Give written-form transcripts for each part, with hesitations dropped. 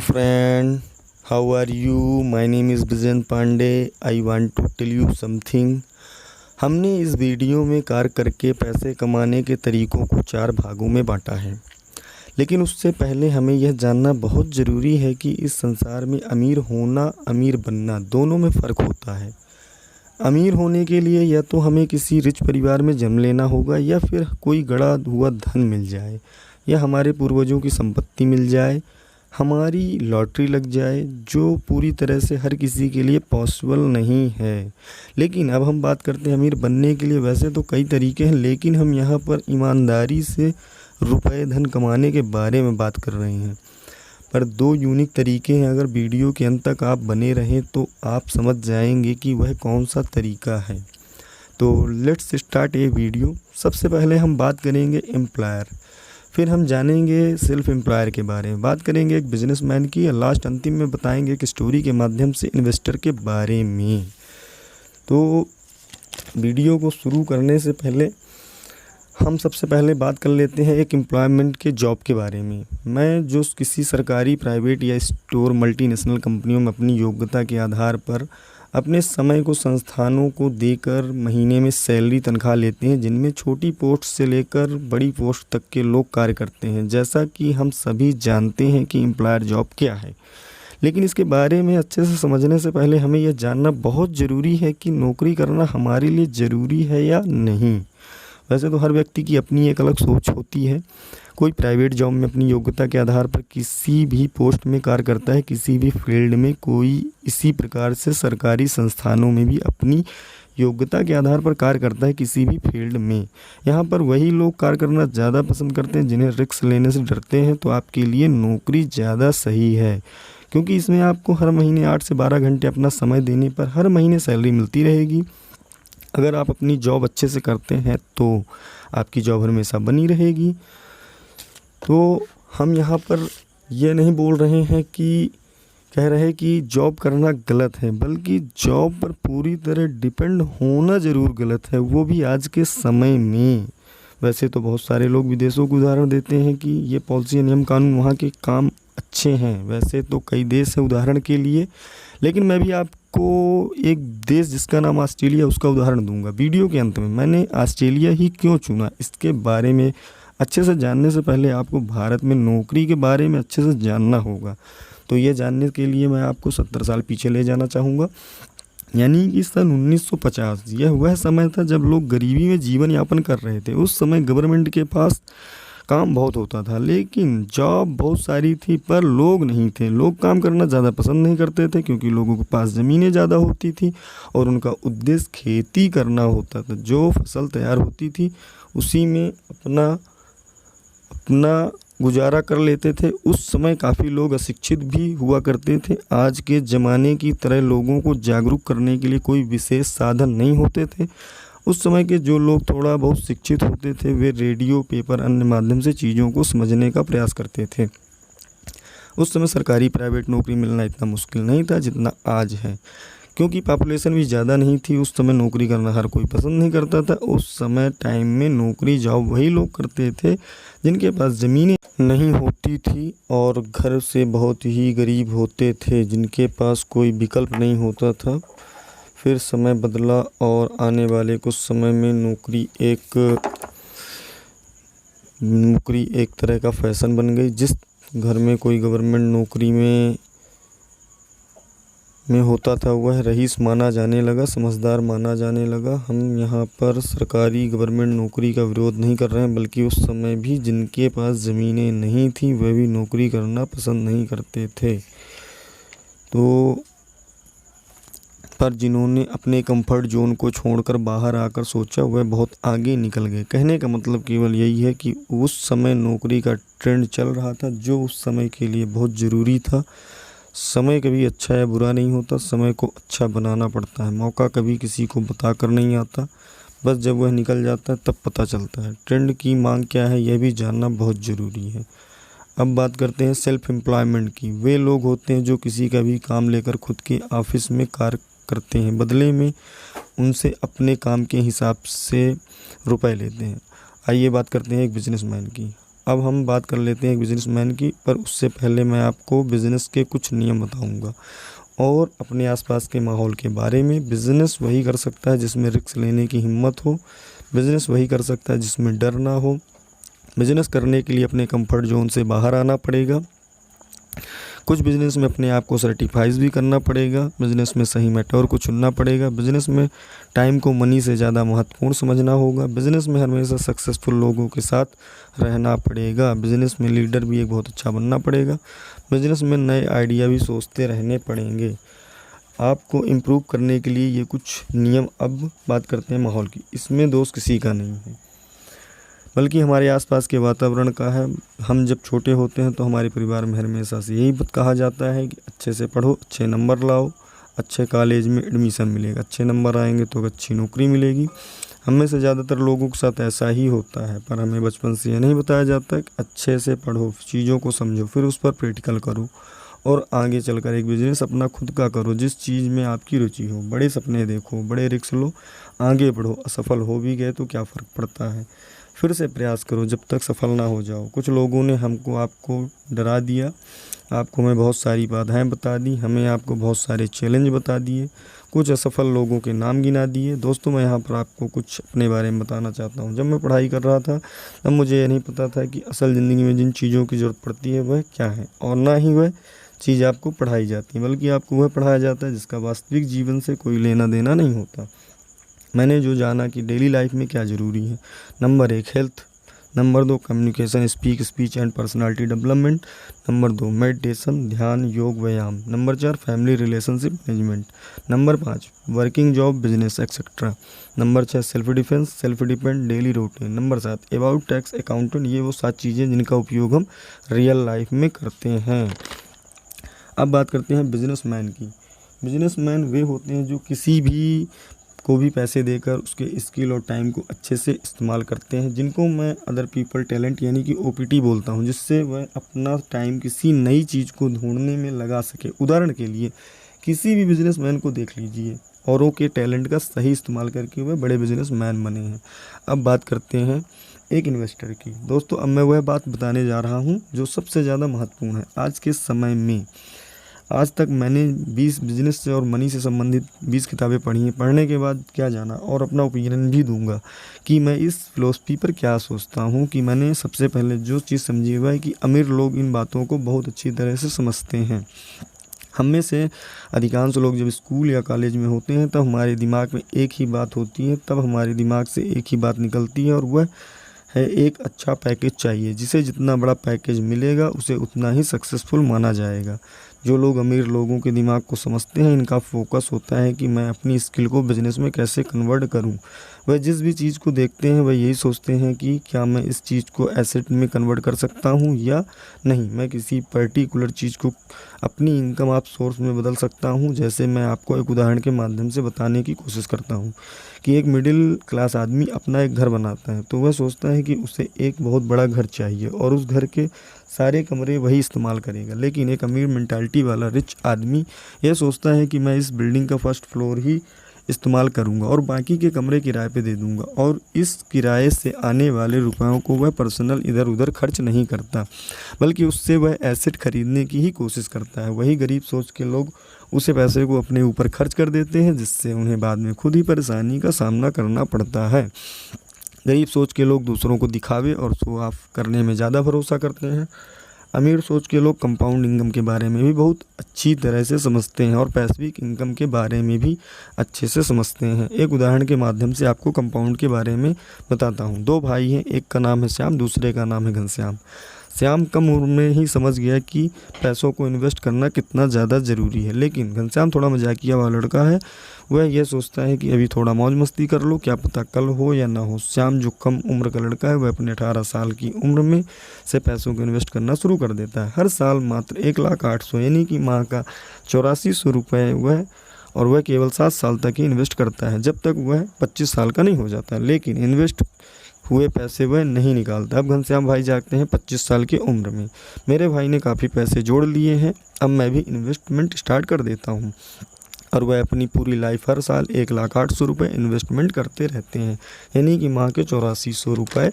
friend, how are you? My name is Bijen Pandey. I want to tell you something. हमने इस video में कार्य करके पैसे कमाने के तरीकों को 4 भागों में बांटा है, लेकिन उससे पहले हमें यह जानना बहुत ज़रूरी है कि इस संसार में अमीर होना अमीर बनना दोनों में फ़र्क होता है। अमीर होने के लिए या तो हमें किसी रिच परिवार में जन्म लेना होगा, या फिर कोई गड़ा हुआ धन मिल जाए, या हमारे पूर्वजों की संपत्ति मिल जाए, हमारी लॉटरी लग जाए, जो पूरी तरह से हर किसी के लिए पॉसिबल नहीं है। लेकिन अब हम बात करते हैं अमीर बनने के लिए। वैसे तो कई तरीके हैं, लेकिन हम यहाँ पर ईमानदारी से रुपए धन कमाने के बारे में बात कर रहे हैं। पर 2 यूनिक तरीके हैं। अगर वीडियो के अंत तक आप बने रहें तो आप समझ जाएंगे कि वह कौन सा तरीका है। तो लेट्स स्टार्ट ए वीडियो। सबसे पहले हम बात करेंगे एम्प्लॉयर, फिर हम जानेंगे सेल्फ एम्प्लॉयर के बारे में, बात करेंगे एक बिजनेसमैन की, और लास्ट अंतिम में बताएंगे एक स्टोरी के माध्यम से इन्वेस्टर के बारे में। तो वीडियो को शुरू करने से पहले हम सबसे पहले बात कर लेते हैं एक एम्प्लॉयमेंट के जॉब के बारे में। मैं जो किसी सरकारी, प्राइवेट या स्टोर मल्टीनेशनल कंपनियों में अपनी योग्यता के आधार पर अपने समय को संस्थानों को देकर महीने में सैलरी तनख्वाह लेते हैं, जिनमें छोटी पोस्ट से लेकर बड़ी पोस्ट तक के लोग कार्य करते हैं। जैसा कि हम सभी जानते हैं कि एम्प्लॉयर जॉब क्या है, लेकिन इसके बारे में अच्छे से समझने से पहले हमें यह जानना बहुत ज़रूरी है कि नौकरी करना हमारे लिए ज़रूरी है या नहीं। वैसे तो हर व्यक्ति की अपनी एक अलग सोच होती है। कोई प्राइवेट जॉब में अपनी योग्यता के आधार पर किसी भी पोस्ट में कार्य करता है, किसी भी फील्ड में। कोई इसी प्रकार से सरकारी संस्थानों में भी अपनी योग्यता के आधार पर कार्य करता है, किसी भी फील्ड में। यहाँ पर वही लोग कार्य करना ज़्यादा पसंद करते हैं जिन्हें रिस्क लेने से डरते हैं। तो आपके लिए नौकरी ज़्यादा सही है, क्योंकि इसमें आपको हर महीने 8 से 12 घंटे अपना समय देने पर हर महीने सैलरी मिलती रहेगी। अगर आप अपनी जॉब अच्छे से करते हैं तो आपकी जॉब हमेशा बनी रहेगी। तो हम यहाँ पर यह नहीं बोल रहे हैं कि कह रहे हैं कि जॉब करना गलत है, बल्कि जॉब पर पूरी तरह डिपेंड होना ज़रूर गलत है, वो भी आज के समय में। वैसे तो बहुत सारे लोग विदेशों को उदाहरण देते हैं कि ये पॉलिसी, नियम, कानून वहाँ के काम अच्छे हैं। वैसे तो कई देश हैं उदाहरण के लिए, लेकिन मैं भी आपको एक देश जिसका नाम ऑस्ट्रेलिया, उसका उदाहरण दूंगा वीडियो के अंत में। मैंने ऑस्ट्रेलिया ही क्यों चुना, इसके बारे में अच्छे से जानने से पहले आपको भारत में नौकरी के बारे में अच्छे से जानना होगा। तो ये जानने के लिए मैं आपको 70 साल पीछे ले जाना चाहूँगा, यानी कि सन 1950। यह वह समय था जब लोग गरीबी में जीवन यापन कर रहे थे। उस समय गवर्नमेंट के पास काम बहुत होता था, लेकिन जॉब बहुत सारी थी, पर लोग नहीं थे। लोग काम करना ज़्यादा पसंद नहीं करते थे, क्योंकि लोगों के पास ज़मीनें ज़्यादा होती थी और उनका उद्देश्य खेती करना होता था। जो फसल तैयार होती थी उसी में अपना गुजारा कर लेते थे। उस समय काफ़ी लोग अशिक्षित भी हुआ करते थे। आज के ज़माने की तरह लोगों को जागरूक करने के लिए कोई विशेष साधन नहीं होते थे। उस समय के जो लोग थोड़ा बहुत शिक्षित होते थे, वे रेडियो, पेपर, अन्य माध्यम से चीज़ों को समझने का प्रयास करते थे। उस समय सरकारी, प्राइवेट नौकरी मिलना इतना मुश्किल नहीं था जितना आज है, क्योंकि पॉपुलेशन भी ज़्यादा नहीं थी। उस समय नौकरी करना हर कोई पसंद नहीं करता था। उस समय टाइम में नौकरी जॉब वही लोग करते थे जिनके पास ज़मीनें नहीं होती थी और घर से बहुत ही गरीब होते थे, जिनके पास कोई विकल्प नहीं होता था। फिर समय बदला और आने वाले कुछ समय में नौकरी एक तरह का फैशन बन गई। जिस घर में कोई गवर्नमेंट नौकरी में होता था वह रईस माना जाने लगा, समझदार माना जाने लगा। हम यहाँ पर सरकारी गवर्नमेंट नौकरी का विरोध नहीं कर रहे हैं, बल्कि उस समय भी जिनके पास ज़मीनें नहीं थी वह भी नौकरी करना पसंद नहीं करते थे। तो पर जिन्होंने अपने कंफर्ट जोन को छोड़कर बाहर आकर सोचा, वह बहुत आगे निकल गए। कहने का मतलब केवल यही है कि उस समय नौकरी का ट्रेंड चल रहा था, जो उस समय के लिए बहुत ज़रूरी था। समय कभी अच्छा या बुरा नहीं होता, समय को अच्छा बनाना पड़ता है। मौका कभी किसी को बताकर नहीं आता, बस जब वह निकल जाता है तब पता चलता है। ट्रेंड की मांग क्या है यह भी जानना बहुत ज़रूरी है। अब बात करते हैं सेल्फ एम्प्लॉयमेंट की। वे लोग होते हैं जो किसी का भी काम लेकर खुद के ऑफिस में कार्य करते हैं, बदले में उनसे अपने काम के हिसाब से रुपए लेते हैं। आइए बात करते हैं एक बिजनेसमैन की। अब हम बात कर लेते हैं एक बिजनेसमैन की, पर उससे पहले मैं आपको बिज़नेस के कुछ नियम बताऊंगा और अपने आसपास के माहौल के बारे में। बिज़नेस वही कर सकता है जिसमें रिस्क लेने की हिम्मत हो। बिज़नेस वही कर सकता है जिसमें डर ना हो। बिज़नेस करने के लिए अपने कंफर्ट जोन से बाहर आना पड़ेगा। कुछ बिज़नेस में अपने आप को सर्टिफाइज भी करना पड़ेगा। बिज़नेस में सही मेंटोर को चुनना पड़ेगा। बिज़नेस में टाइम को मनी से ज़्यादा महत्वपूर्ण समझना होगा। बिज़नेस में हमेशा सक्सेसफुल लोगों के साथ रहना पड़ेगा। बिज़नेस में लीडर भी एक बहुत अच्छा बनना पड़ेगा। बिज़नेस में नए आइडिया भी सोचते रहने पड़ेंगे। आपको इम्प्रूव करने के लिए ये कुछ नियम। अब बात करते हैं माहौल की। इसमें दोष किसी का नहीं है, बल्कि हमारे आसपास के वातावरण का है। हम जब छोटे होते हैं तो हमारे परिवार में हमेशा से यही कहा जाता है कि अच्छे से पढ़ो, अच्छे नंबर लाओ, अच्छे कॉलेज में एडमिशन मिलेगा, अच्छे नंबर आएंगे तो अच्छी नौकरी मिलेगी। हमें से ज़्यादातर लोगों के साथ ऐसा ही होता है, पर हमें बचपन से ये नहीं बताया जाता कि अच्छे से पढ़ो, चीज़ों को समझो, फिर उस पर प्रैक्टिकल करो और आगे चलकर एक बिज़नेस अपना खुद का करो जिस चीज़ में आपकी रुचि हो। बड़े सपने देखो, बड़े रिस्क लो, आगे बढ़ो। असफल हो भी गए तो क्या फ़र्क पड़ता है, फिर से प्रयास करो जब तक सफल ना हो जाओ। कुछ लोगों ने आपको डरा दिया, आपको हमें बहुत सारी बाधाएं बता दी, हमें आपको बहुत सारे चैलेंज बता दिए, कुछ असफल लोगों के नाम गिना दिए। दोस्तों, मैं यहाँ पर आपको कुछ अपने बारे में बताना चाहता हूँ। जब मैं पढ़ाई कर रहा था तब मुझे यह नहीं पता था कि असल ज़िंदगी में जिन चीज़ों की ज़रूरत पड़ती है वह क्या है, और ना ही वह चीज़ आपको पढ़ाई जाती है, बल्कि आपको वह पढ़ाया जाता है जिसका वास्तविक जीवन से कोई लेना देना नहीं होता। मैंने जो जाना कि डेली लाइफ में क्या ज़रूरी है। Number 1 health, number 2 communication speech and personality development, number 2 meditation ध्यान योग व्यायाम, number 4 family relationship management, number 5 working job business etcetera, number 6 self defence self depend daily routine, number 7 about tax accountant. ये वो 7 चीज़ें जिनका उपयोग हम रियल लाइफ में करते हैं। अब बात करते हैं बिजनेसमैन की। बिजनेसमैन वे होते हैं जो किसी भी को भी पैसे देकर उसके स्किल और टाइम को अच्छे से इस्तेमाल करते हैं, जिनको मैं अदर पीपल टैलेंट यानी कि OPT बोलता हूं, जिससे वह अपना टाइम किसी नई चीज़ को ढूंढने में लगा सके। उदाहरण के लिए किसी भी बिजनेसमैन को देख लीजिए, औरों के टैलेंट का सही इस्तेमाल करके वह बड़े बिजनेसमैन बने हैं। अब बात करते हैं एक इन्वेस्टर की। दोस्तों, अब मैं वह बात बताने जा रहा हूँ जो सबसे ज़्यादा महत्वपूर्ण है आज के समय में। आज तक मैंने 20 बिजनेस से और मनी से संबंधित 20 किताबें पढ़ी हैं। पढ़ने के बाद क्या जाना, और अपना ओपिनियन भी दूंगा कि मैं इस फिलॉसफी पर क्या सोचता हूँ। कि मैंने सबसे पहले जो चीज़ समझी हुआ है कि अमीर लोग इन बातों को बहुत अच्छी तरह से समझते हैं। हम में से अधिकांश लोग जब स्कूल या कॉलेज में होते हैं तब हमारे दिमाग में एक ही बात होती है, तब हमारे दिमाग से एक ही बात निकलती है, और वह है एक अच्छा पैकेज चाहिए। जिसे जितना बड़ा पैकेज मिलेगा उसे उतना ही सक्सेसफुल माना जाएगा। जो लोग अमीर लोगों के दिमाग को समझते हैं, इनका फोकस होता है कि मैं अपनी स्किल को बिजनेस में कैसे कन्वर्ट करूं। वह जिस भी चीज़ को देखते हैं वह यही सोचते हैं कि क्या मैं इस चीज़ को एसेट में कन्वर्ट कर सकता हूं या नहीं, मैं किसी पर्टिकुलर चीज़ को अपनी इनकम आप सोर्स में बदल सकता हूं। जैसे मैं आपको एक उदाहरण के माध्यम से बताने की कोशिश करता हूं कि एक मिडिल क्लास आदमी अपना एक घर बनाता है, तो वह सोचता है कि उसे एक बहुत बड़ा घर चाहिए और उस घर के सारे कमरे वही इस्तेमाल करेगा। लेकिन एक अमीर मेंटालिटी वाला रिच आदमी यह सोचता है कि मैं इस बिल्डिंग का फर्स्ट फ्लोर ही इस्तेमाल करूंगा और बाकी के कमरे किराए पे दे दूंगा, और इस किराए से आने वाले रुपयों को वह पर्सनल इधर उधर खर्च नहीं करता, बल्कि उससे वह एसेट खरीदने की ही कोशिश करता है। वही गरीब सोच के लोग उसे पैसे को अपने ऊपर खर्च कर देते हैं, जिससे उन्हें बाद में खुद ही परेशानी का सामना करना पड़ता है। गरीब सोच के लोग दूसरों को दिखावे और शो ऑफ करने में ज़्यादा भरोसा करते हैं। अमीर सोच के लोग कंपाउंड इनकम के बारे में भी बहुत अच्छी तरह से समझते हैं और पैसिव इनकम के बारे में भी अच्छे से समझते हैं। एक उदाहरण के माध्यम से आपको कंपाउंड के बारे में बताता हूँ। 2 भाई हैं, एक का नाम है श्याम, दूसरे का नाम है घनश्याम। श्याम कम उम्र में ही समझ गया कि पैसों को इन्वेस्ट करना कितना ज़्यादा ज़रूरी है, लेकिन घनश्याम थोड़ा मजाकिया वाला लड़का है। वह यह सोचता है कि अभी थोड़ा मौज मस्ती कर लो, क्या पता कल हो या ना हो। श्याम जो कम उम्र का लड़का है वह अपने 18 साल की उम्र में से पैसों को इन्वेस्ट करना शुरू कर देता है। हर साल मात्र 1,08,000 यानी कि माह का 8400 रुपये वह केवल 7 साल तक ही इन्वेस्ट करता है, जब तक वह 25 साल का नहीं हो जाता। लेकिन इन्वेस्ट हुए पैसे वह नहीं निकालता। अब घनश्याम भाई जागते हैं 25 साल की उम्र में। मेरे भाई ने काफ़ी पैसे जोड़ लिए हैं, अब मैं भी इन्वेस्टमेंट स्टार्ट कर देता हूँ। और वह अपनी पूरी लाइफ हर साल 1,08,000 रुपये इन्वेस्टमेंट करते रहते हैं, यानी कि माह के 8400 रुपये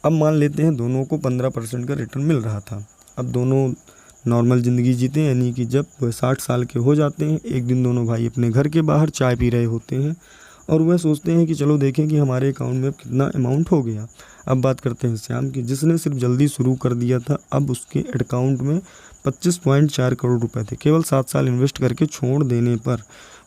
अब मान लेते हैं दोनों को 15% का रिटर्न मिल रहा था। अब दोनों नॉर्मल ज़िंदगी जीते हैं, यानी कि जब वह 60 साल के हो जाते हैं, एक दिन दोनों भाई अपने घर के बाहर चाय पी रहे होते हैं और वह सोचते हैं कि चलो देखें कि हमारे अकाउंट में कितना अमाउंट हो गया। अब बात करते हैं श्याम की, जिसने सिर्फ जल्दी शुरू कर दिया था। अब उसके अकाउंट में 25.4 करोड़ रुपए थे। केवल 7 साल इन्वेस्ट करके छोड़ देने पर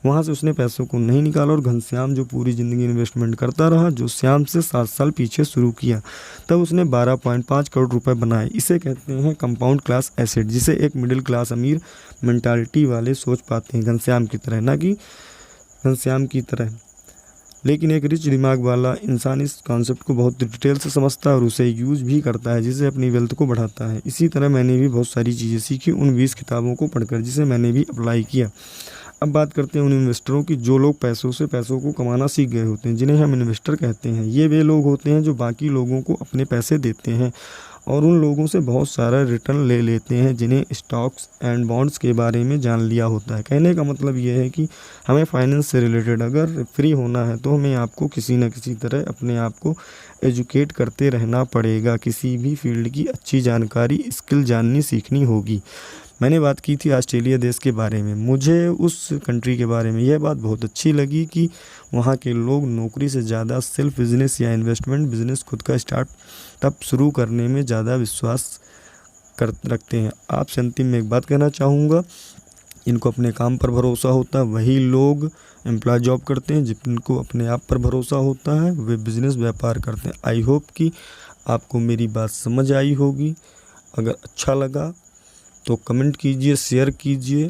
वहाँ से उसने पैसों को नहीं निकाला और घनश्याम जो पूरी ज़िंदगी इन्वेस्टमेंट करता रहा, जो श्याम से 7 साल पीछे शुरू किया, तब उसने 12.5 करोड़ रुपए बनाए। इसे कहते हैं कंपाउंड क्लास एसेट, जिसे एक मिडिल क्लास अमीर मेंटालिटी वाले सोच पाते हैं, घनश्याम की तरह, ना कि घनश्याम की तरह। लेकिन एक रिच दिमाग वाला इंसान इस कॉन्सेप्ट को बहुत डिटेल से समझता है और उसे यूज भी करता है, जिससे अपनी वेल्थ को बढ़ाता है। इसी तरह मैंने भी बहुत सारी चीज़ें सीखी उन 20 किताबों को पढ़कर, जिसे मैंने भी अप्लाई किया। अब बात करते हैं उन इन्वेस्टरों की जो लोग पैसों से पैसों को कमाना सीख गए होते हैं, जिन्हें हम इन्वेस्टर कहते हैं। ये वे लोग होते हैं जो बाकी लोगों को अपने पैसे देते हैं और उन लोगों से बहुत सारा रिटर्न ले लेते हैं, जिन्हें स्टॉक्स एंड बॉन्ड्स के बारे में जान लिया होता है। कहने का मतलब ये है कि हमें फाइनेंस से रिलेटेड अगर फ्री होना है तो हमें आपको किसी न किसी तरह अपने आप को एजुकेट करते रहना पड़ेगा। किसी भी फील्ड की अच्छी जानकारी, स्किल जाननी सीखनी होगी। मैंने बात की थी ऑस्ट्रेलिया देश के बारे में। मुझे उस कंट्री के बारे में यह बात बहुत अच्छी लगी कि वहाँ के लोग नौकरी से ज़्यादा सेल्फ बिजनेस या इन्वेस्टमेंट बिजनेस खुद का स्टार्टअप शुरू करने में ज़्यादा विश्वास रखते हैं। आपसे अंतिम में एक बात कहना चाहूँगा, इनको अपने काम पर भरोसा होता है वही लोग एम्प्लॉय जॉब करते हैं, जिनको अपने आप पर भरोसा होता है वे बिज़नेस व्यापार करते हैं। आई होप कि आपको मेरी बात समझ आई होगी। अगर अच्छा लगा तो कमेंट कीजिए, शेयर कीजिए